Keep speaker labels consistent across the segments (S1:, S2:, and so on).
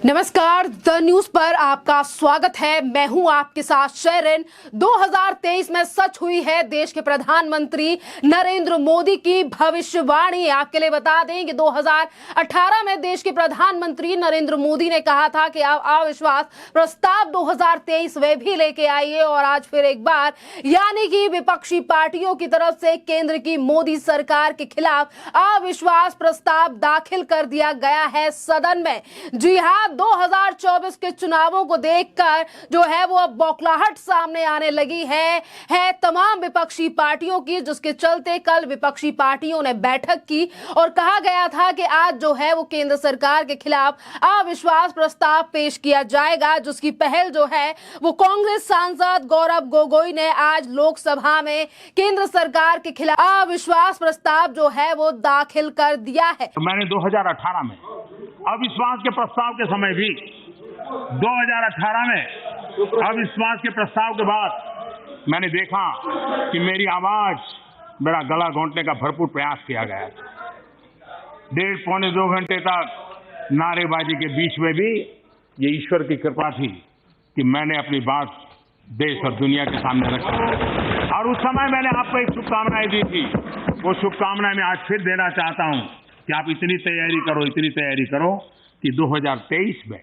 S1: नमस्कार, the news पर आपका स्वागत है। मैं हूं आपके साथ शेरिन। 2023 में सच हुई है देश के प्रधानमंत्री नरेंद्र मोदी की भविष्यवाणी। आपके लिए बता दें कि 2018 में देश के प्रधानमंत्री नरेंद्र मोदी ने कहा था कि आप अविश्वास प्रस्ताव 2023 वे भी लेके आइए, और आज फिर एक बार यानी कि विपक्षी पार्टियों की तरफ से केंद्र की मोदी सरकार के खिलाफ अविश्वास प्रस्ताव दाखिल कर दिया गया है सदन में। जी हाँ, 2024 के चुनावों को देखकर जो है वो अब बौखलाहट सामने आने लगी है तमाम विपक्षी पार्टियों की, जिसके चलते कल विपक्षी पार्टियों ने बैठक की और कहा गया था कि आज जो है वो केंद्र सरकार के खिलाफ अविश्वास प्रस्ताव पेश किया जाएगा, जिसकी पहल जो है वो कांग्रेस सांसद गौरव गोगोई ने आज लोकसभा में केंद्र सरकार के खिलाफ अविश्वास प्रस्ताव जो है वो दाखिल कर दिया है।
S2: मैंने 2018 में अविश्वास के प्रस्ताव के समय भी 2018 में अविश्वास के प्रस्ताव के बाद मैंने देखा कि मेरी आवाज, मेरा गला घोंटने का भरपूर प्रयास किया गया। 1.5-2 घंटे तक नारेबाजी के बीच में भी ये ईश्वर की कृपा थी कि मैंने अपनी बात देश और दुनिया के सामने रखी, और उस समय मैंने आपको एक शुभकामनाएं दी थी। वो शुभकामनाएं मैं आज फिर देना चाहता हूं कि आप इतनी तैयारी करो कि 2023 में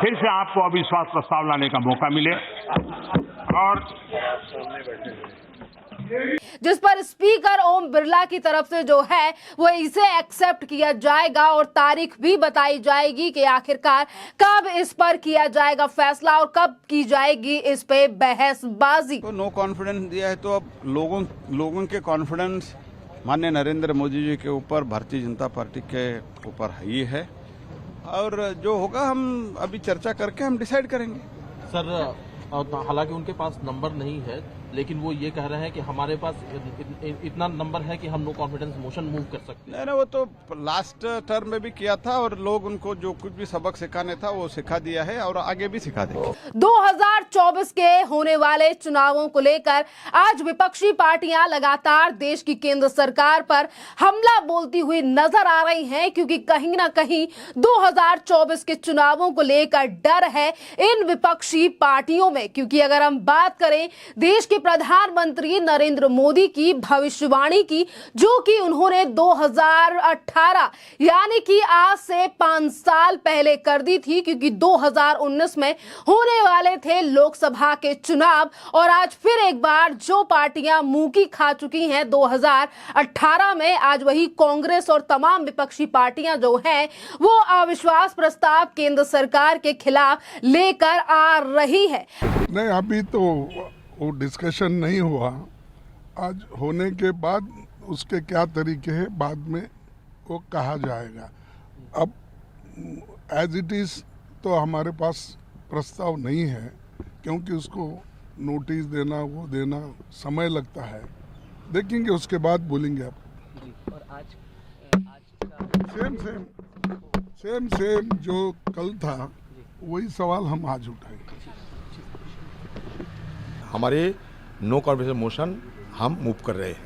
S2: फिर से आपको अविश्वास प्रस्ताव लाने का मौका मिले। और
S1: जिस पर स्पीकर ओम बिरला की तरफ से जो है वो इसे एक्सेप्ट किया जाएगा, और तारीख भी बताई जाएगी कि आखिरकार कब इस पर किया जाएगा फैसला और कब की जाएगी इस पे बहसबाजी।
S3: तो नो कॉन्फिडेंस दिया है, तो अब लोगों के कॉन्फिडेंस माननीय नरेंद्र मोदी जी के ऊपर, भारतीय जनता पार्टी के ऊपर ही है, और जो होगा हम अभी चर्चा करके हम डिसाइड करेंगे।
S4: सर, हालांकि उनके पास नंबर नहीं है, लेकिन वो ये कह रहे हैं कि हमारे पास इतना नंबर है कि हम नो कॉन्फिडेंस मोशन मूव कर सकते हैं।
S3: नहीं, वो तो लास्ट टर्म में भी किया था, और लोग उनको जो कुछ भी सबक सिखाने था वो सिखा दिया है, और आगे भी सिखा देंगे।
S1: 2024 के होने वाले चुनावों को लेकर आज विपक्षी पार्टियां लगातार देश की केंद्र सरकार पर हमला बोलती हुई नजर आ रही हैं, क्योंकि कहीं ना कहीं 2024 के चुनावों को लेकर डर है इन विपक्षी पार्टियों में। क्योंकि अगर हम बात करें देश के प्रधानमंत्री नरेंद्र मोदी की भविष्यवाणी की, जो कि उन्होंने 2018 यानी कि आज से 5 साल पहले कर दी थी, क्योंकि 2019 में होने वाले थे लोकसभा के चुनाव, और आज फिर एक बार जो पार्टियां मुंह की खा चुकी हैं 2018 में, आज वही कांग्रेस और तमाम विपक्षी पार्टियां जो हैं वो अविश्वास प्रस्ताव केंद्र सरकार के खिलाफ लेकर आ रही है।
S5: नहीं, अभी तो वो डिस्कशन नहीं हुआ। आज होने के बाद उसके क्या तरीके हैं बाद में वो कहा जाएगा। अब एज इट इज़ तो हमारे पास प्रस्ताव नहीं है, क्योंकि उसको नोटिस देना, वो देना समय लगता है। देखेंगे, उसके बाद बोलेंगे आप।
S6: और आज
S5: सेम जो कल था वही सवाल हम आज उठाएंगे।
S7: हमारे नो कॉन्फिडेंस मोशन हम मूव कर रहे हैं।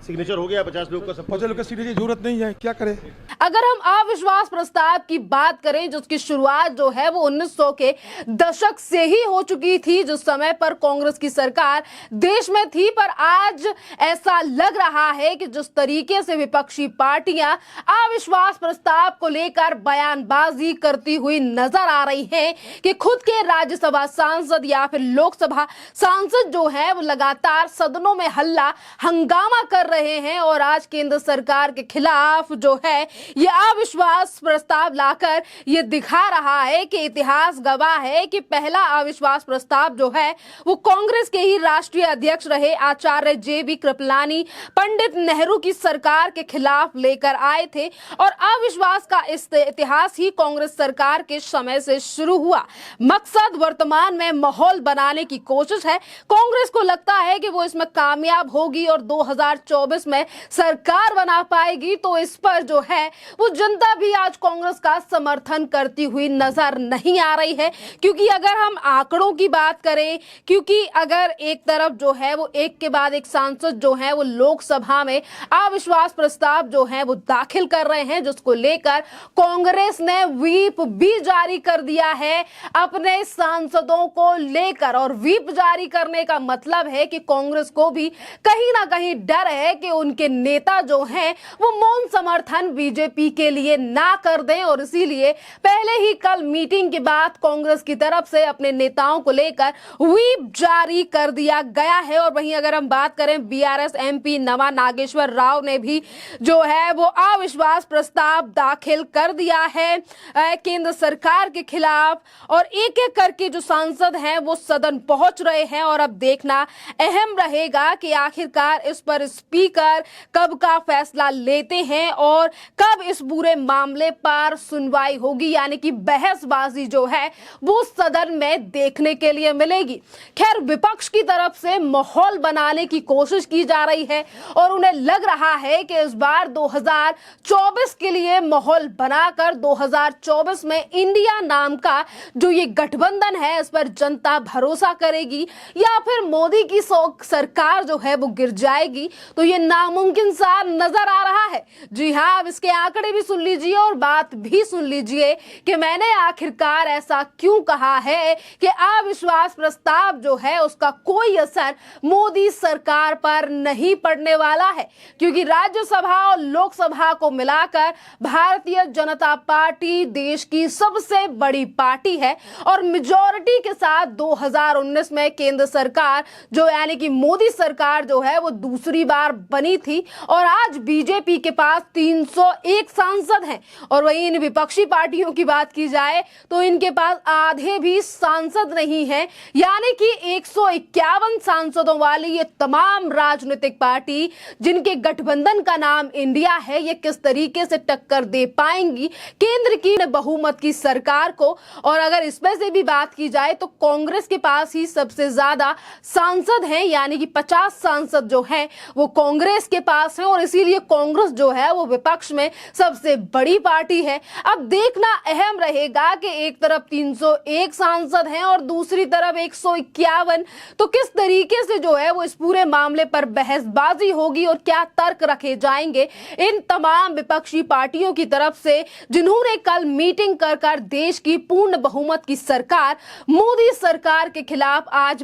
S6: सिग्नेचर हो गया 50 लोग का,
S7: 50 लोग का सिग्नेचर की जरूरत नहीं है, क्या करें।
S1: अगर हम अविश्वास प्रस्ताव की बात करें, जिसकी शुरुआत जो है वो 1900 के दशक से ही हो चुकी थी, जिस समय पर कांग्रेस की सरकार देश में थी, पर आज ऐसा लग रहा है कि जिस तरीके से विपक्षी पार्टियां अविश्वास प्रस्ताव को लेकर बयानबाजी करती हुई नजर आ रही हैं, कि खुद के राज्यसभा सांसद या फिर लोकसभा सांसद जो है वो लगातार सदनों में हल्ला हंगामा कर रहे हैं, और आज केंद्र सरकार के खिलाफ जो है ये अविश्वास प्रस्ताव लाकर ये दिखा रहा है कि इतिहास गवाह है कि पहला अविश्वास प्रस्ताव जो है वो कांग्रेस के ही राष्ट्रीय अध्यक्ष रहे आचार्य JB कृपलानी पंडित नेहरू की सरकार के खिलाफ लेकर आए थे, और अविश्वास का इतिहास ही कांग्रेस सरकार के समय से शुरू हुआ। मकसद वर्तमान में माहौल बनाने की कोशिश है। कांग्रेस को लगता है कि वो इसमें कामयाब होगी, और 2024 2024 में सरकार बना पाएगी, तो इस पर जो है वो जनता भी आज कांग्रेस का समर्थन करती हुई नजर नहीं आ रही है। क्योंकि अगर हम आंकड़ों की बात करें, क्योंकि अगर एक तरफ जो है वो एक के बाद एक सांसद जो है वो लोकसभा में अविश्वास प्रस्ताव जो है वो दाखिल कर रहे हैं, जिसको लेकर कांग्रेस ने व्हीप भी जारी कर दिया है अपने सांसदों को लेकर। और व्हीप जारी करने का मतलब है कि कांग्रेस को भी कहीं ना कहीं डर है कि उनके नेता जो हैं वो मौन समर्थन बीजेपी के लिए ना कर दें, और इसीलिए पहले ही कल मीटिंग के बाद कांग्रेस की तरफ से अपने नेताओं को लेकर व्हीप जारी कर दिया गया है। और वहीं अगर हम बात करें, बीआरएस एमपी नवा नागेश्वर राव ने भी जो है वो अविश्वास प्रस्ताव दाखिल कर दिया है केंद्र सरकार के खिलाफ, और एक एक करके जो सांसद हैं वो सदन पहुंच रहे हैं। और अब देखना अहम रहेगा कि आखिरकार इस पर स्पीकर कब का फैसला लेते हैं और कब इस पूरे मामले पर सुनवाई होगी, यानी कि बहसबाजी जो है वो सदन में देखने के लिए मिलेगी। खैर, विपक्ष की तरफ से माहौल बनाने की कोशिश की जा रही है और उन्हें लग रहा है कि इस बार 2024 के लिए माहौल बनाकर 2024 में इंडिया नाम का जो ये गठबंधन है इस पर जनता भरोसा करेगी या फिर मोदी की सरकार जो है वो गिर जाएगी, तो ये नामुमकिन सा नजर आ रहा है। जी हाँ, अब इसके आंकड़े भी सुन लीजिए और बात भी सुन लीजिए कि मैंने आखिरकार ऐसा क्यों कहा है कि अविश्वास प्रस्ताव जो है उसका कोई असर मोदी सरकार पर नहीं पड़ने वाला है। क्योंकि राज्यसभा और लोकसभा को मिलाकर भारतीय जनता पार्टी देश की सबसे बड़ी पार्टी है और मेजॉरिटी के साथ 2019 में केंद्र सरकार जो यानी कि मोदी सरकार जो है वो दूसरी बार बनी थी, और आज बीजेपी के पास 301 सांसद हैं। और वहीं इन विपक्षी पार्टियों की बात की जाए तो इनके पास आधे भी सांसद नहीं हैं, यानी कि 151 सांसदों वाली ये तमाम राजनीतिक पार्टी जिनके गठबंधन का नाम इंडिया है, ये किस तरीके से टक्कर दे पाएंगी केंद्र की बहुमत की सरकार को। और अगर इसमें से भी बात की जाए तो कांग्रेस के पास ही सबसे ज्यादा सांसद हैं, यानी कि 50 सांसद जो हैं वो कांग्रेस के पास हैं, और इसीलिए कांग्रेस जो है वो विपक्ष में सबसे बड़ी पार्टी है। अब देखना अहम रहेगा कि एक तरफ 301 सांसद हैं और दूसरी तरफ 151, तो किस तरीके से जो है वो इस पूरे मामले पर बहसबाजी होगी और क्या तर्क रखे जाएंगे इन तमाम विपक्षी पार्टियों की तरफ से, जिन्होंने कल मीटिंग कर देश की पूर्ण बहुमत की सरकार मोदी सरकार के खिलाफ आज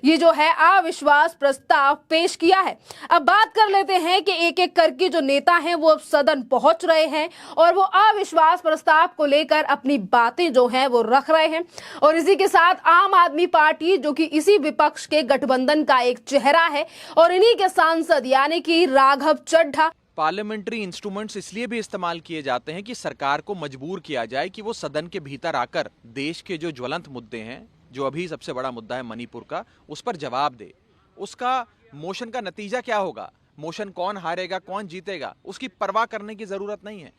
S1: ये जो है अविश्वास प्रस्ताव पेश किया है। अब बात कर लेते हैं कि एक एक करके जो नेता हैं वो अब सदन पहुंच रहे हैं और वो अविश्वास प्रस्ताव को लेकर अपनी बातें जो हैं वो रख रहे हैं। और इसी के साथ आम आदमी पार्टी जो कि इसी विपक्ष के गठबंधन का एक चेहरा है और इन्हीं के सांसद यानी कि राघव चड्ढा।
S8: पार्लियामेंट्री इंस्ट्रूमेंट्स इसलिए भी इस्तेमाल किए जाते हैं कि सरकार को मजबूर किया जाए कि वो सदन के भीतर आकर देश के जो ज्वलंत मुद्दे हैं, जो अभी सबसे बड़ा मुद्दा है मणिपुर का, उस पर जवाब दे। उसका मोशन का नतीजा क्या होगा, मोशन कौन हारेगा कौन जीतेगा, उसकी परवाह करने की जरूरत नहीं है।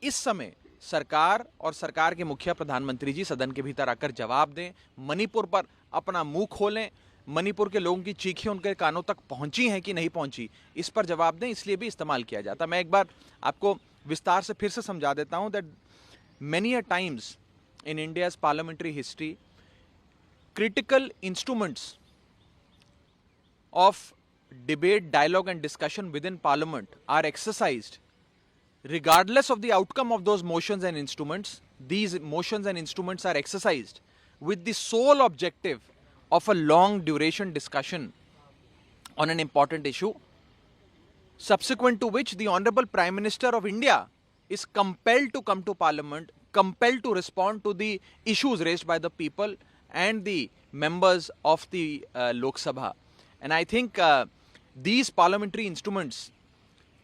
S8: इस समय सरकार और सरकार के मुखिया प्रधानमंत्री जी सदन के भीतर आकर जवाब दें, मणिपुर पर अपना मुंह खोलें, मणिपुर के लोगों की चीखें उनके कानों तक पहुंची हैं कि नहीं पहुंची, इस पर जवाब दें। इसलिए भी इस्तेमाल किया जाता। मैं एक बार आपको विस्तार से फिर से समझा देता हूं that many a times in India's parliamentary history critical instruments of debate, dialogue and discussion within parliament are exercised regardless of the outcome of those motions and instruments. These motions and instruments are exercised with the sole objective of a long duration discussion on an important issue, subsequent to which the Honorable Prime Minister of India is compelled to come to parliament, compelled to respond to the issues raised by the people and the members of the Lok Sabha. And I think these parliamentary instruments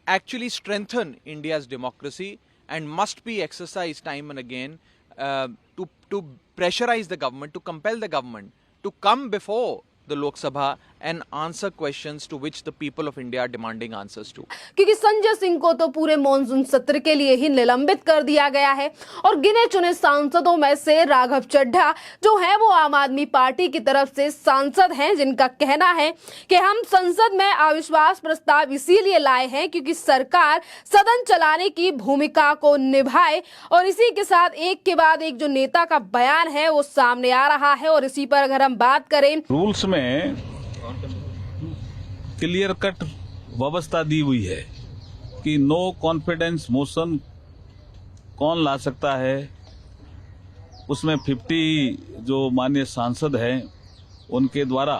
S8: actually strengthen India's democracy and must be exercised time and again to pressurize the government, to compel the government to come before the Lok Sabha and answer questions to which the people of India are demanding answers to.
S1: क्योंकि संजय सिंह को तो पूरे monsoon सत्र के लिए ही निलंबित कर दिया गया है और गिने चुने सांसदों में से राघव चड्ढा जो है वो आम आदमी पार्टी की तरफ से सांसद हैं, जिनका कहना है कि हम संसद में अविश्वास प्रस्ताव इसीलिए लाए हैं क्योंकि सरकार सदन चलाने की भूमिका को निभाए। और इसी के साथ एक के बाद एक जो नेता का बयान है वो सामने आ रहा है। और इसी पर अगर हम बात करें,
S9: रूल्स में क्लियर कट व्यवस्था दी हुई है कि नो कॉन्फिडेंस मोशन कौन ला सकता है। उसमें 50 जो माननीय सांसद हैं उनके द्वारा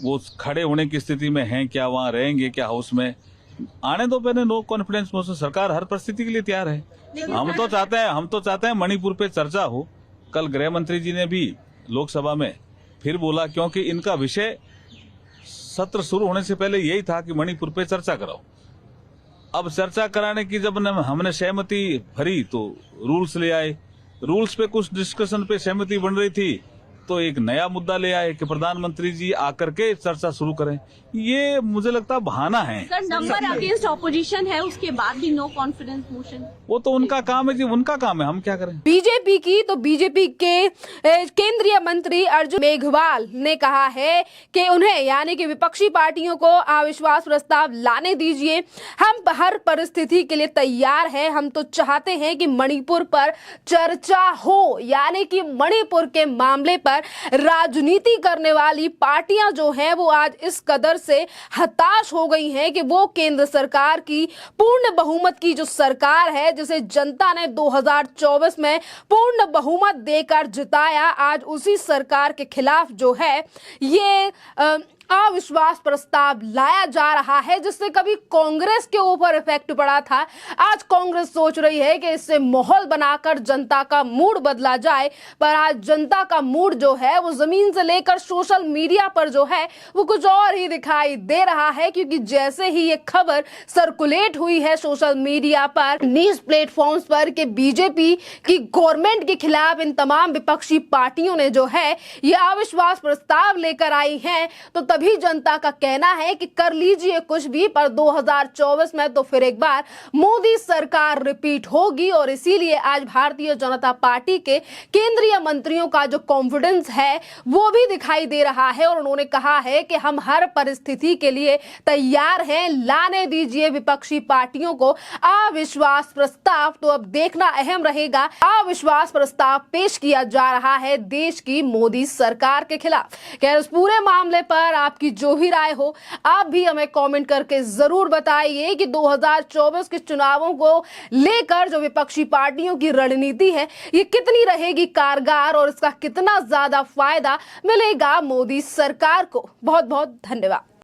S9: वो खड़े होने की स्थिति में हैं क्या, वहां रहेंगे क्या हाउस में, आने दो पहले नो कॉन्फिडेंस मोशन। सरकार हर परिस्थिति के लिए तैयार है। हम तो चाहते हैं मणिपुर पे चर्चा हो। कल गृह मंत्री जी ने भी लोकसभा में फिर बोला, क्योंकि इनका विषय सत्र शुरू होने से पहले यही था कि मणिपुर पे चर्चा कराओ। अब चर्चा कराने की जब हमने सहमति भरी तो रूल्स ले आए। रूल्स पे कुछ डिस्कशन पे सहमति बन रही थी तो एक नया मुद्दा ले आए कि प्रधानमंत्री जी आकर के चर्चा शुरू करें। ये मुझे लगता है बहाना है।
S10: सर, नंबर अगेंस्ट ऑपोजिशन है, उसके बाद भी नो कॉन्फिडेंस मोशन,
S9: वो तो उनका काम है जी, उनका काम है, हम क्या करें।
S1: बीजेपी के केंद्रीय मंत्री अर्जुन मेघवाल ने कहा है कि उन्हें यानी कि विपक्षी पार्टियों को अविश्वास प्रस्ताव लाने दीजिए, हम हर परिस्थिति के लिए तैयार हैं। हम तो चाहते हैं कि मणिपुर पर चर्चा हो, यानी कि मणिपुर के मामले पर राजनीति करने वाली पार्टियां जो हैं वो आज इस कदर से हताश हो गई हैं कि वो केंद्र सरकार की पूर्ण बहुमत की जो सरकार है, जिसे जनता ने 2024 में पूर्ण बहुमत देकर जिताया, आज उसी सरकार के खिलाफ जो है ये अविश्वास प्रस्ताव लाया जा रहा है, जिससे कभी कांग्रेस के ऊपर इफेक्ट पड़ा था। आज कांग्रेस सोच रही है कि इससे माहौल बनाकर जनता का मूड बदला जाए, पर आज जनता का मूड जो है वो जमीन से लेकर सोशल मीडिया पर जो है वो कुछ और ही दिखाई दे रहा है। क्योंकि जैसे ही ये खबर सर्कुलेट हुई है सोशल मीडिया पर, न्यूज प्लेटफॉर्म्स पर कि बीजेपी की गवर्नमेंट के खिलाफ इन तमाम विपक्षी पार्टियों ने जो है ये अविश्वास प्रस्ताव लेकर आई हैं, तो तभी जनता का कहना है कि कर लीजिए कुछ भी, पर 2024 में तो फिर एक बार मोदी सरकार रिपीट होगी। और इसीलिए आज भारतीय जनता पार्टी के केंद्रीय मंत्रियों का जो कॉन्फिडेंस है वो भी दिखाई दे रहा है। और उन्होंने कहा है कि हम हर परिस्थिति के लिए तैयार हैं, लाने दीजिए विपक्षी पार्टियों को अविश्वास प्रस्ताव। तो अब देखना अहम रहेगा, अविश्वास प्रस्ताव पेश किया जा रहा है देश की मोदी सरकार के खिलाफ। खैर, इस पूरे मामले पर आपकी जो भी राय हो आप भी हमें कमेंट करके जरूर बताइए कि 2024 के चुनावों को लेकर जो विपक्षी पार्टियों की रणनीति है ये कितनी रहेगी कारगर और इसका कितना ज्यादा फायदा मिलेगा मोदी सरकार को। बहुत बहुत धन्यवाद।